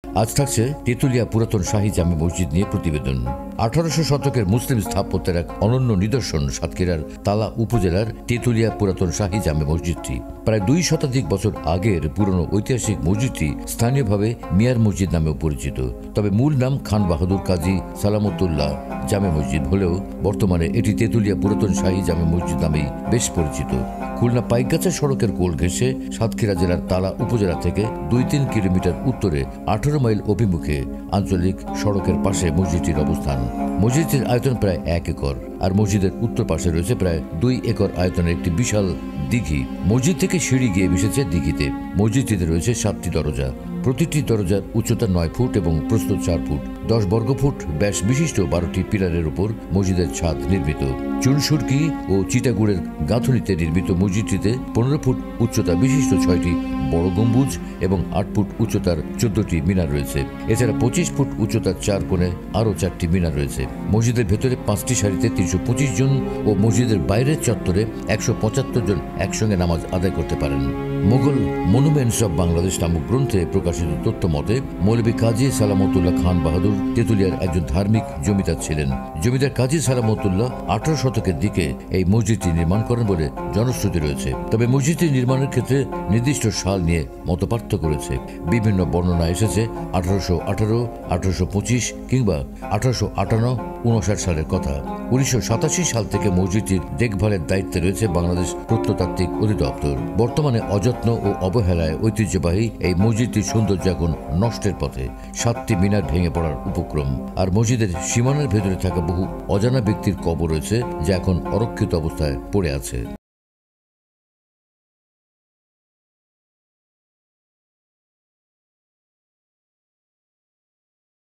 আজ থাকছে তেঁতুলিয়া পুরাতন শাহী জামে মসজিদ নিয়ে প্রতিবেদন। 1800 শতকের মুসলিম স্থাপত্যের এক অনন্য নিদর্শন সাতক্ষীরার তালা উপজেলার তেঁতুলিয়া পুরাতন শাহী জামে মসজিদটি। প্রায় 2 শতাধিক বছর আগের পুরনো ঐতিহাসিক মসজিদটি স্থানীয়ভাবে মিয়ার মসজিদ নামেও পরিচিত। তবে মূল নাম খান বাহাদুর কাজী সালামতুল্লাহ জামে মসজিদ হলেও বর্তমানে এটি তেঁতুলিয়া পুরাতন শাহী জামে মসজিদ নামেই বেশ পরিচিত। খুলনা পাইকগাছা সড়কের কোল ঘেঁষে সাতক্ষীরা জেলার তালা উপজেলা থেকে 2-3 কিলোমিটার উত্তরে 18 মাইল অভিমুখে আঞ্চলিক সড়কের পাশে মসজিদটির অবস্থান। মসজিদটির আয়তন প্রায় 1 একর, আর মসজিদের উত্তর পাশে রয়েছে প্রায় 2 একর আয়তনের একটি বিশাল দিঘি। মসজিদ থেকে সিঁড়ি গিয়ে মিশেছে দিঘিতে। মসজিদটিতে রয়েছে 7টি দরজা। প্রতিটি দরজার উচ্চতা 9 ফুট এবং প্রস্থ 4 ফুট। 10 বর্গফুট ব্যাস বিশিষ্ট 12টি পিলারের উপর মসজিদের ছাদ নির্মিত। চুনসুরকি ও চিটাগুড়ের গাঁথুনিতে নির্মিত মসজিদটিতে 15 ফুট উচ্চতা বিশিষ্ট 6টি বড় গম্বুজ এবং 8 ফুট উচ্চতার 14টি মিনার রয়েছে। এছাড়া 25 ফুট উচ্চতার 4 কোণে আরও 4টি মিনার রয়েছে। মসজিদের ভেতরে 5টি সারিতে 325 জন ও মসজিদের বাইরের চত্বরে 175 জন একসঙ্গে নামাজ আদায় করতে পারেন। মুঘল মনুমেন্টস অব বাংলাদেশ নামক গ্রন্থে প্রকাশিত তথ্য মতে মৌলভী কাজী সালামতুল্লাহ খান বাহাদুর তেঁতুলিয়ার একজন ধার্মিক জমিদার ছিলেন। জমিদার কাজী সালামতুল্লাহ 18 শতকের দিকে এই মসজিদটি নির্মাণ করেন বলে জনশ্রুতি রয়েছে। তবে মসজিদটি নির্মাণের ক্ষেত্রে নির্দিষ্ট সাল নিয়ে মতপার্থক্য রয়েছে। বিভিন্ন বর্ণনা এসেছে 1818, 1825 কিংবা 1858, 59 সালের কথা। 1987 সাল থেকে মসজিদটির দেখভালের দায়িত্বে রয়েছে বাংলাদেশ প্রত্নতাত্ত্বিক অধিদপ্তর। বর্তমানে অযত্ন ও অবহেলায় ঐতিহ্যবাহী এই মসজিদটির সৌন্দর্য এখন নষ্টের পথে। 7টি মিনার ভেঙে পড়ার উপক্রম, আর মসজিদের সীমানার ভেতরে থাকা বহু অজানা ব্যক্তির কবর রয়েছে, যা এখন অরক্ষিত অবস্থায় পড়ে আছে।